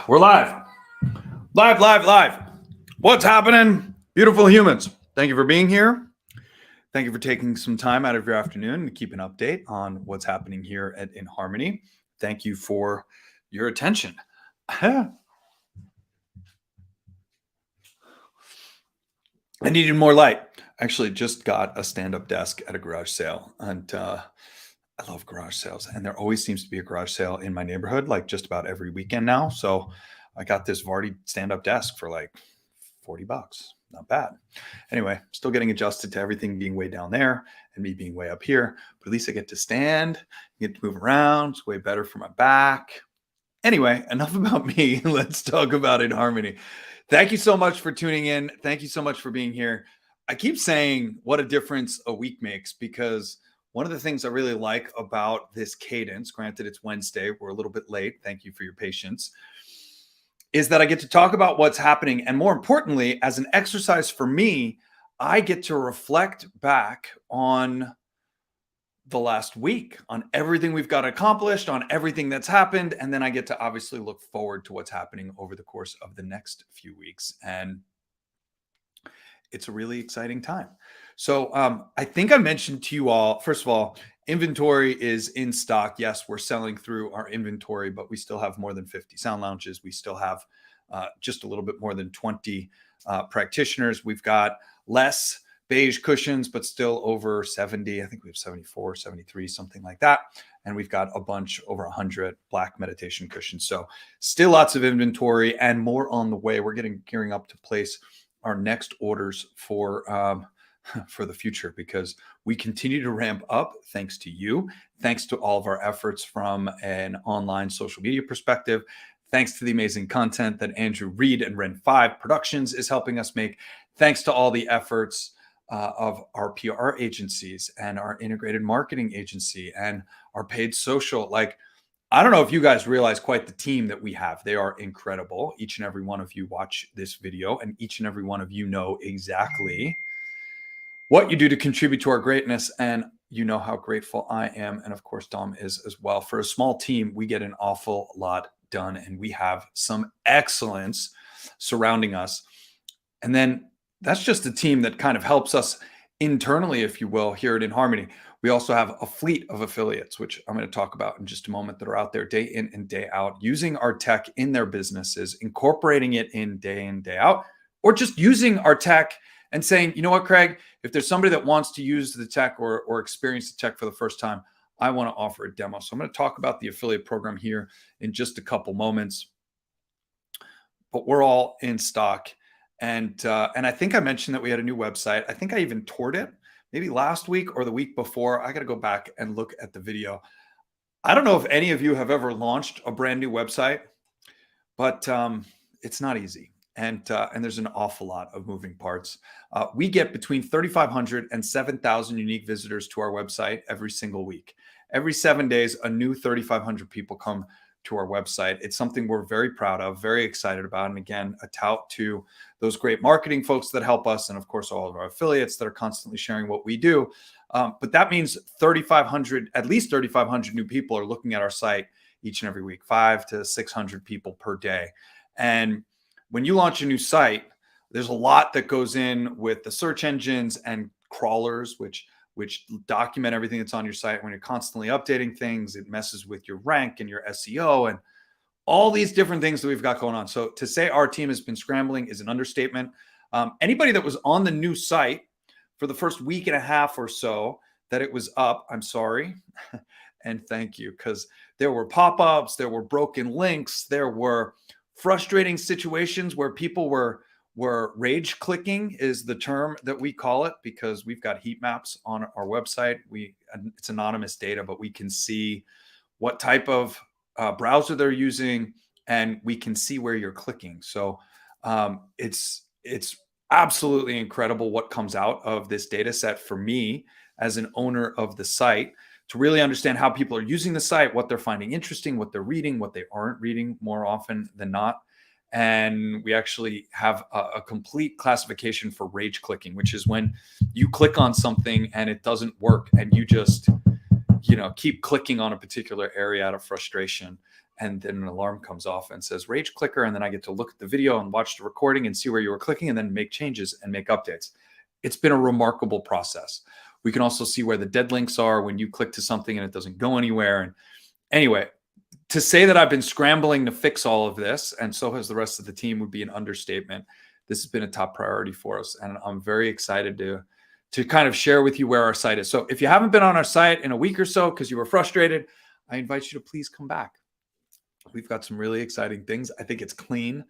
We're live. Live. What's happening? Beautiful humans. Thank you for being here. Thank you for taking some time out of your afternoon to keep an update on what's happening here at inHarmony. Thank you for your attention. I needed more light. Actually, just got a stand-up desk at a garage sale, and I love garage sales, and there always seems to be a garage sale in my neighborhood, like just about every weekend now. So I got this Vardy stand-up desk for like $40. Not bad. Anyway, still getting adjusted to everything being way down there and me being way up here, but at least I get to stand, get to move around. It's way better for my back. Anyway, enough about me. Let's talk about inHarmony. Thank you so much for tuning in. Thank you so much for being here. I keep saying what a difference a week makes, because one of the things I really like about this cadence, granted it's Wednesday, we're a little bit late, thank you for your patience, is that I get to talk about what's happening. And more importantly, as an exercise for me, I get to reflect back on the last week, on everything we've got accomplished, on everything that's happened. And then I get to obviously look forward to what's happening over the course of the next few weeks. And it's a really exciting time. So I think I mentioned to you all, first of all, inventory is in stock. Yes, we're selling through our inventory, but we still have more than 50 sound lounges. We still have just a little bit more than 20 practitioners. We've got less Beige Cushions, but still over 70. I think we have 74, 73, something like that. And we've got a bunch, over 100 black meditation cushions. So still lots of inventory and more on the way. We're gearing up to place our next orders for the future, because we continue to ramp up thanks to you, thanks to all of our efforts from an online social media perspective, thanks to the amazing content that Andrew Reed and Ren 5 Productions is helping us make, thanks to all the efforts of our PR agencies and our integrated marketing agency and our paid social. Like, I don't know if you guys realize quite the team that we have. They are incredible. Each and every one of you watch this video, and each and every one of you know exactly what you do to contribute to our greatness. And you know how grateful I am. And of course, Dom is as well. For a small team, we get an awful lot done, and we have some excellence surrounding us. And then that's just a team that kind of helps us internally, if you will, here at inHarmony. We also have a fleet of affiliates, which I'm going to talk about in just a moment, that are out there day in and day out, using our tech in their businesses, incorporating it in, day out, or just using our tech and saying, you know what, Craig, if there's somebody that wants to use the tech or experience the tech for the first time, I want to offer a demo. So I'm going to talk about the affiliate program here in just a couple moments, but we're all in stock. And I think I mentioned that we had a new website. I think I even toured it maybe last week or the week before. I got to go back and look at the video. I don't know if any of you have ever launched a brand new website, but it's not easy. And there's an awful lot of moving parts. We get between 3,500 and 7,000 unique visitors to our website every single week. Every 7 days, a new 3,500 people come to our website. It's something we're very proud of, very excited about. And again, a tout to those great marketing folks that help us. And of course, all of our affiliates that are constantly sharing what we do. But that means at least 3,500 new people are looking at our site each and every week, 500 to 600 people per day. And when you launch a new site, there's a lot that goes in with the search engines and crawlers, which document everything that's on your site. When you're constantly updating things, it messes with your rank and your SEO and all these different things that we've got going on. So to say our team has been scrambling is an understatement. Anybody that was on the new site for the first week and a half or so that it was up, I'm sorry. And thank you, because there were pop-ups, there were broken links, there were frustrating situations where people were rage clicking, is the term that we call it, because we've got heat maps on our website. It's anonymous data, but we can see what type of browser they're using, and we can see where you're clicking. So it's absolutely incredible what comes out of this data set for me as an owner of the site, to really understand how people are using the site, what they're finding interesting, what they're reading, what they aren't reading more often than not. And we actually have a complete classification for rage clicking, which is when you click on something and it doesn't work and you keep clicking on a particular area out of frustration. And then an alarm comes off and says rage clicker. And then I get to look at the video and watch the recording and see where you were clicking and then make changes and make updates. It's been a remarkable process. We can also see where the dead links are when you click to something and it doesn't go anywhere. And anyway, to say that I've been scrambling to fix all of this, and so has the rest of the team, would be an understatement. This has been a top priority for us. And I'm very excited to kind of share with you where our site is. So if you haven't been on our site in a week or so because you were frustrated, I invite you to please come back. We've got some really exciting things. I think it's clean.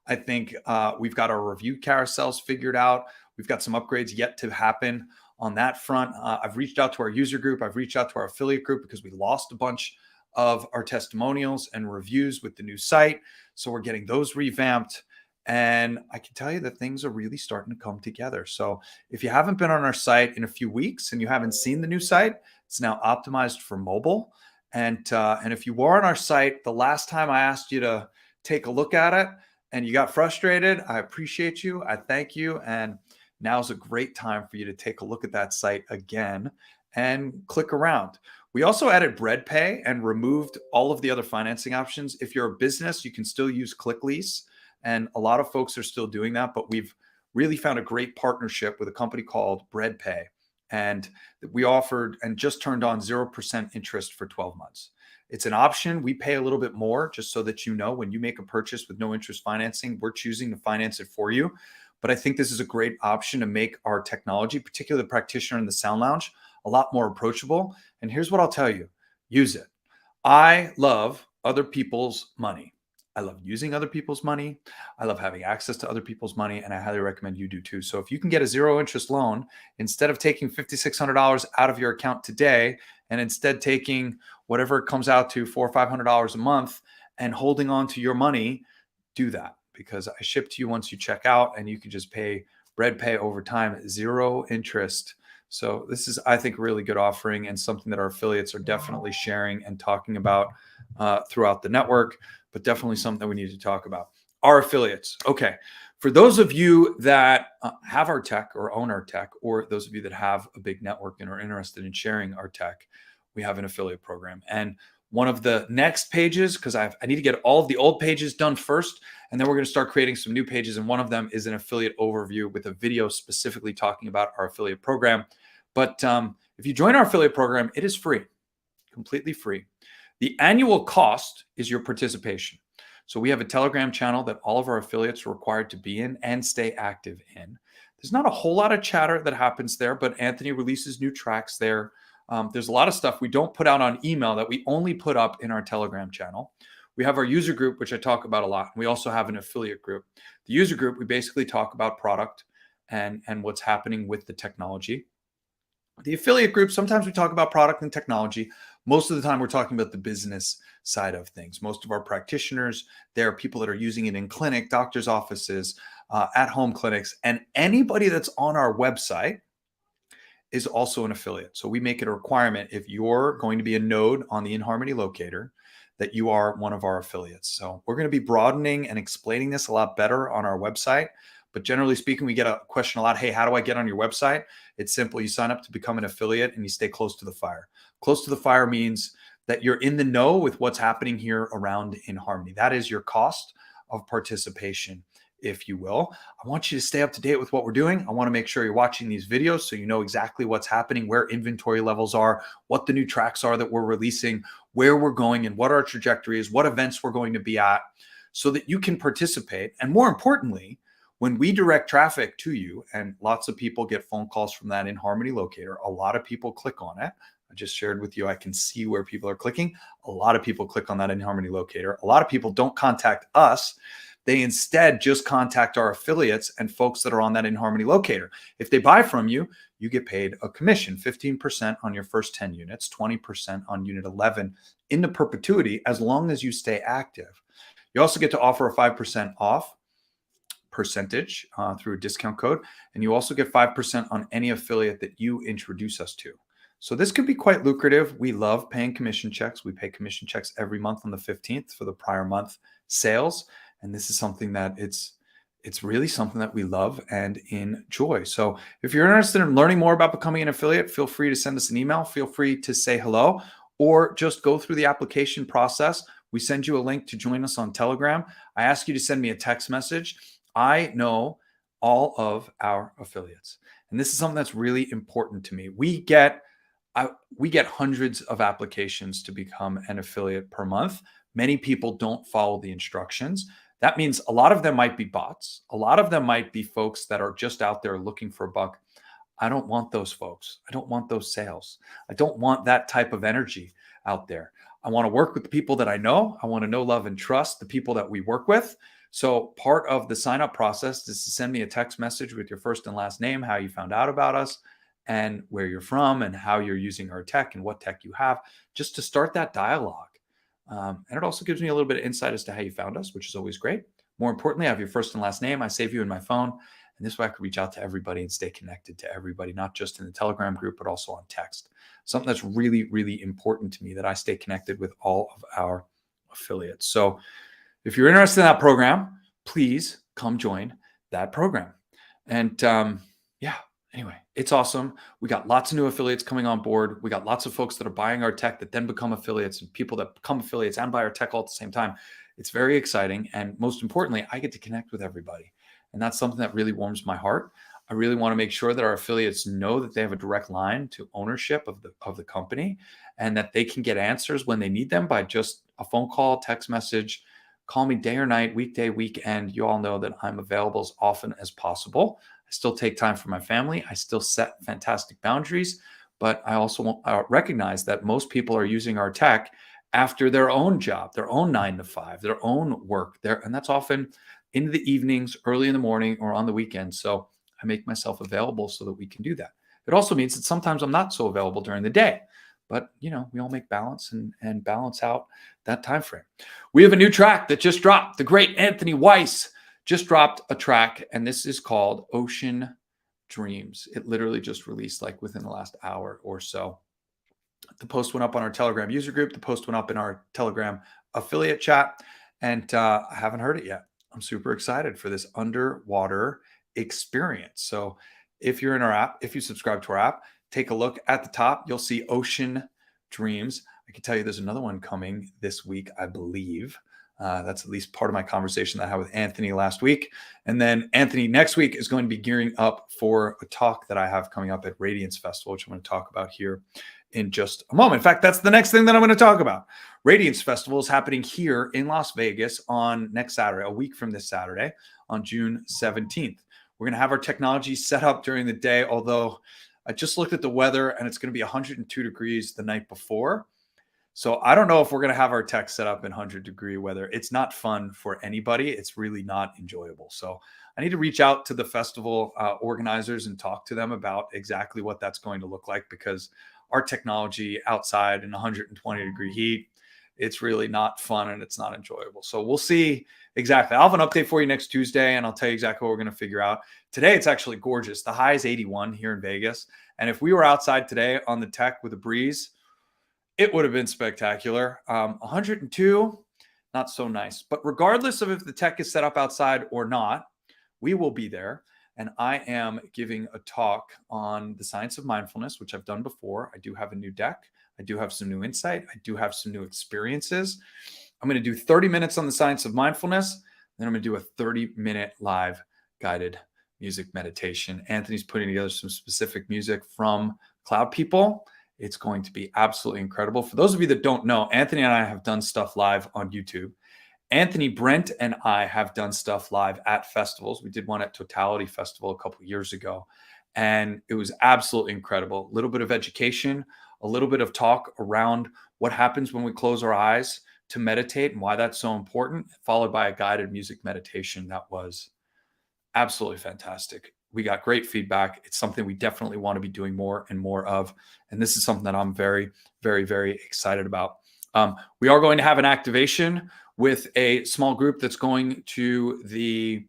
I think we've got our review carousels figured out. We've got some upgrades yet to happen on that front. I've reached out to our user group. I've reached out to our affiliate group because we lost a bunch of our testimonials and reviews with the new site. So we're getting those revamped. And I can tell you that things are really starting to come together. So if you haven't been on our site in a few weeks and you haven't seen the new site, it's now optimized for mobile. And if you were on our site the last time I asked you to take a look at it and you got frustrated, I appreciate you. I thank you. And now's a great time for you to take a look at that site again and click around. We also added bread pay and removed all of the other financing options. If you're a business, you can still use ClickLease. And a lot of folks are still doing that, but we've really found a great partnership with a company called Bread Pay. And we offered and just turned on 0% interest for 12 months. It's an option. We pay a little bit more just so that you know when you make a purchase with no interest financing, we're choosing to finance it for you. But I think this is a great option to make our technology, particularly the practitioner in the sound lounge, a lot more approachable. And here's what I'll tell you. Use it. I love other people's money. I love using other people's money. I love having access to other people's money, and I highly recommend you do too. So if you can get a zero interest loan, instead of taking $5,600 out of your account today, and instead taking whatever it comes out to, $400 or $500 a month, and holding on to your money, do that, because I ship to you once you check out, and you can just pay bread pay over time, zero interest. So this is, I think, a really good offering and something that our affiliates are definitely sharing and talking about throughout the network, but definitely something that we need to talk about. Our affiliates. Okay. For those of you that have our tech or own our tech, or those of you that have a big network and are interested in sharing our tech, we have an affiliate program. And one of the next pages, because I need to get all of the old pages done first, and then we're going to start creating some new pages. And one of them is an affiliate overview with a video specifically talking about our affiliate program. But if you join our affiliate program, it is free, completely free. The annual cost is your participation. So we have a Telegram channel that all of our affiliates are required to be in and stay active in. There's not a whole lot of chatter that happens there, but Anthony releases new tracks there. There's a lot of stuff we don't put out on email that we only put up in our Telegram channel. We have our user group, which I talk about a lot. We also have an affiliate group. The user group, we basically talk about product and what's happening with the technology. The affiliate group, sometimes we talk about product and technology. Most of the time, we're talking about the business side of things. Most of our practitioners, there are people that are using it in clinic, doctor's offices, at-home clinics, and anybody that's on our website is also an affiliate. So we make it a requirement if you're going to be a node on the inHarmony locator that you are one of our affiliates. So we're going to be broadening and explaining this a lot better on our website. But generally speaking, we get a question a lot. Hey, how do I get on your website? It's simple. You sign up to become an affiliate and you stay close to the fire. Close to the fire means that you're in the know with what's happening here around inHarmony. That is your cost of participation, if you will. I want you to stay up to date with what we're doing. I want to make sure you're watching these videos so you know exactly what's happening, where inventory levels are, what the new tracks are that we're releasing, where we're going and what our trajectory is, what events we're going to be at, so that you can participate. And more importantly, when we direct traffic to you, and lots of people get phone calls from that inHarmony locator, a lot of people click on it. I just shared with you, I can see where people are clicking. A lot of people click on that inHarmony locator. A lot of people don't contact us. They instead just contact our affiliates and folks that are on that inHarmony locator. If they buy from you, you get paid a commission, 15% on your first 10 units, 20% on unit 11 into perpetuity, as long as you stay active. You also get to offer a 5% off percentage through a discount code. And you also get 5% on any affiliate that you introduce us to. So this could be quite lucrative. We love paying commission checks. We pay commission checks every month on the 15th for the prior month sales. And this is something that it's it's really something that we love and enjoy. So if you're interested in learning more about becoming an affiliate, feel free to send us an email. Feel free to say hello or just go through the application process. We send you a link to join us on Telegram. I ask you to send me a text message. I know all of our affiliates, and this is something that's really important to me. We get hundreds of applications to become an affiliate per month. Many people don't follow the instructions. That means a lot of them might be bots. A lot of them might be folks that are just out there looking for a buck. I don't want those folks. I don't want those sales. I don't want that type of energy out there. I want to work with the people that I know. I want to know, love, and trust the people that we work with. So part of the sign up process is to send me a text message with your first and last name, how you found out about us, and where you're from, and how you're using our tech and what tech you have, just to start that dialogue. And it also gives me a little bit of insight as to how you found us, which is always great. More importantly, I have your first and last name. I save you in my phone. And this way I can reach out to everybody and stay connected to everybody, not just in the Telegram group, but also on text. Something that's really, really important to me, that I stay connected with all of our affiliates. So if you're interested in that program, please come join that program. And anyway, it's awesome. We got lots of new affiliates coming on board. We got lots of folks that are buying our tech that then become affiliates, and people that become affiliates and buy our tech all at the same time. It's very exciting. And most importantly, I get to connect with everybody. And that's something that really warms my heart. I really want to make sure that our affiliates know that they have a direct line to ownership of the company, and that they can get answers when they need them by just a phone call, text message. Call me day or night, weekday, weekend. You all know that I'm available as often as possible. I still take time for my family. I still set fantastic boundaries, but I also recognize that most people are using our tech after their own job, their own 9 to 5, their own work there. And that's often into the evenings, early in the morning, or on the weekend. So I make myself available so that we can do that. It also means that sometimes I'm not so available during the day, but we all make balance and balance out that time frame. We have a new track that just dropped. The great Anthony Weiss just dropped a track, and this is called Ocean Dreams. It literally just released like within the last hour or so. The post went up on our Telegram user group. The post went up in our Telegram affiliate chat, and I haven't heard it yet. I'm super excited for this underwater experience. So if you're in our app, if you subscribe to our app, take a look at the top. You'll see Ocean Dreams. I can tell you there's another one coming this week, I believe. That's at least part of my conversation that I had with Anthony last week. And then Anthony next week is going to be gearing up for a talk that I have coming up at Radiance Festival, which I'm going to talk about here in just a moment. In fact, that's the next thing that I'm going to talk about. Radiance Festival is happening here in Las Vegas on next Saturday, a week from this Saturday, on June 17th. We're going to have our technology set up during the day, although I just looked at the weather and it's going to be 102 degrees the night before. So I don't know if we're going to have our tech set up in 100-degree weather. It's not fun for anybody. It's really not enjoyable. So I need to reach out to the festival organizers and talk to them about exactly what that's going to look like, because our technology outside in 120-degree heat, it's really not fun and it's not enjoyable. So we'll see exactly. I'll have an update for you next Tuesday, and I'll tell you exactly what we're going to figure out. Today, it's actually gorgeous. The high is 81 here in Vegas. And if we were outside today on the tech with a breeze, it would have been spectacular. 102, not so nice. But regardless of if the tech is set up outside or not, we will be there. And I am giving a talk on the science of mindfulness, which I've done before. I do have a new deck. I do have some new insight. I do have some new experiences. I'm going to do 30 minutes on the science of mindfulness. Then I'm going to do a 30-minute live guided music meditation. Anthony's putting together some specific music from Cloud People. It's going to be absolutely incredible. For those of you that don't know, Anthony and I have done stuff live on YouTube. Anthony Brent and I have done stuff live at festivals. We did one at Totality Festival a couple of years ago, and it was absolutely incredible. A little bit of education, a little bit of talk around what happens when we close our eyes to meditate and why that's so important, followed by a guided music meditation that was absolutely fantastic. We got great feedback. It's something we definitely want to be doing more and more of. And this is something that I'm very, very, very excited about. We are going to have an activation with a small group that's going to the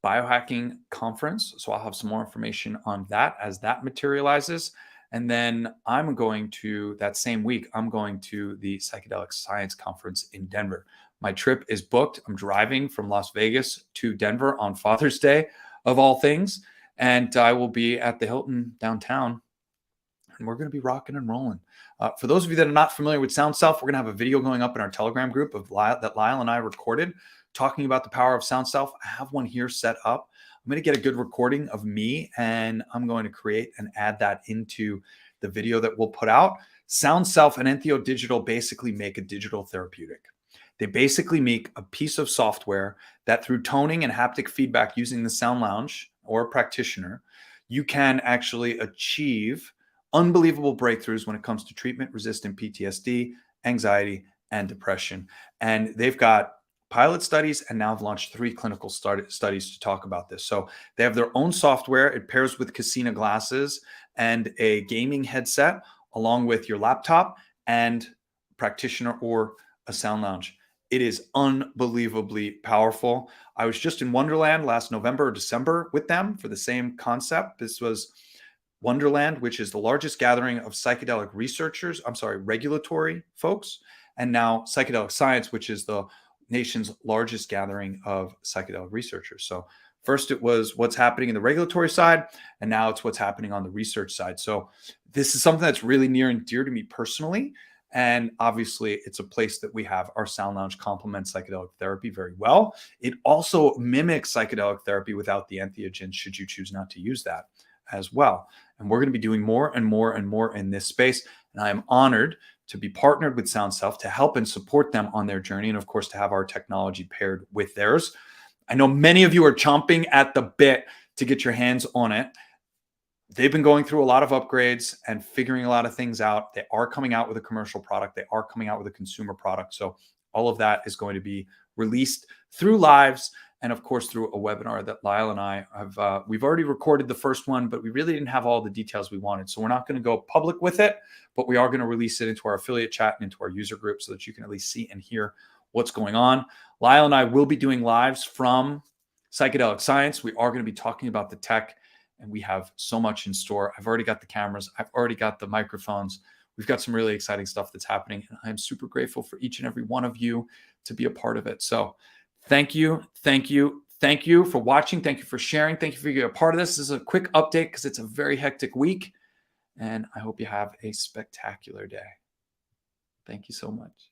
Biohacking Conference. So I'll have some more information on that as that materializes. And then I'm going to, that same week, I'm going to the Psychedelic Science Conference in Denver. My trip is booked. I'm driving from Las Vegas to Denver on Father's Day, of all things. And I will be at the Hilton downtown, and we're going to be rocking and rolling. For those of you that are not familiar with SoundSelf, we're going to have a video going up in our Telegram group that Lyle and I recorded talking about the power of SoundSelf. I have one here set up. I'm going to get a good recording of me, and I'm going to create and add that into the video that we'll put out. SoundSelf and Entheo Digital basically make a digital therapeutic. They basically make a piece of software that through toning and haptic feedback using the Sound Lounge or a practitioner, you can actually achieve unbelievable breakthroughs when it comes to treatment-resistant PTSD, anxiety, and depression. And they've got pilot studies and now have launched 3 clinical studies to talk about this. So they have their own software. It pairs with Casina glasses and a gaming headset, along with your laptop and practitioner or a Sound Lounge. It is unbelievably powerful. I was just in Wonderland last November or December with them for the same concept. This was Wonderland, which is the largest gathering of psychedelic researchers, regulatory folks, and now Psychedelic Science, which is the nation's largest gathering of psychedelic researchers. So first it was what's happening in the regulatory side, and now it's what's happening on the research side. So this is something that's really near and dear to me personally. And obviously it's a place that we have our Sound Lounge complements psychedelic therapy very well. It also mimics psychedelic therapy without the entheogens, should you choose not to use that as well. And we're going to be doing more and more and more in this space. And I am honored to be partnered with SoundSelf to help and support them on their journey. And of course, to have our technology paired with theirs. I know many of you are chomping at the bit to get your hands on it. They've been going through a lot of upgrades and figuring a lot of things out. They are coming out with a commercial product. They are coming out with a consumer product. So all of that is going to be released through lives and of course through a webinar that Lyle and I have. We've already recorded the first one, but we really didn't have all the details we wanted. So we're not going to go public with it, but we are going to release it into our affiliate chat and into our user group so that you can at least see and hear what's going on. Lyle and I will be doing lives from Psychedelic Science. We are going to be talking about the tech, and we have so much in store. I've already got the cameras. I've already got the microphones. We've got some really exciting stuff that's happening, and I'm super grateful for each and every one of you to be a part of it. So thank you, thank you, thank you for watching. Thank you for sharing. Thank you for being a part of this. This is a quick update because it's a very hectic week, and I hope you have a spectacular day. Thank you so much.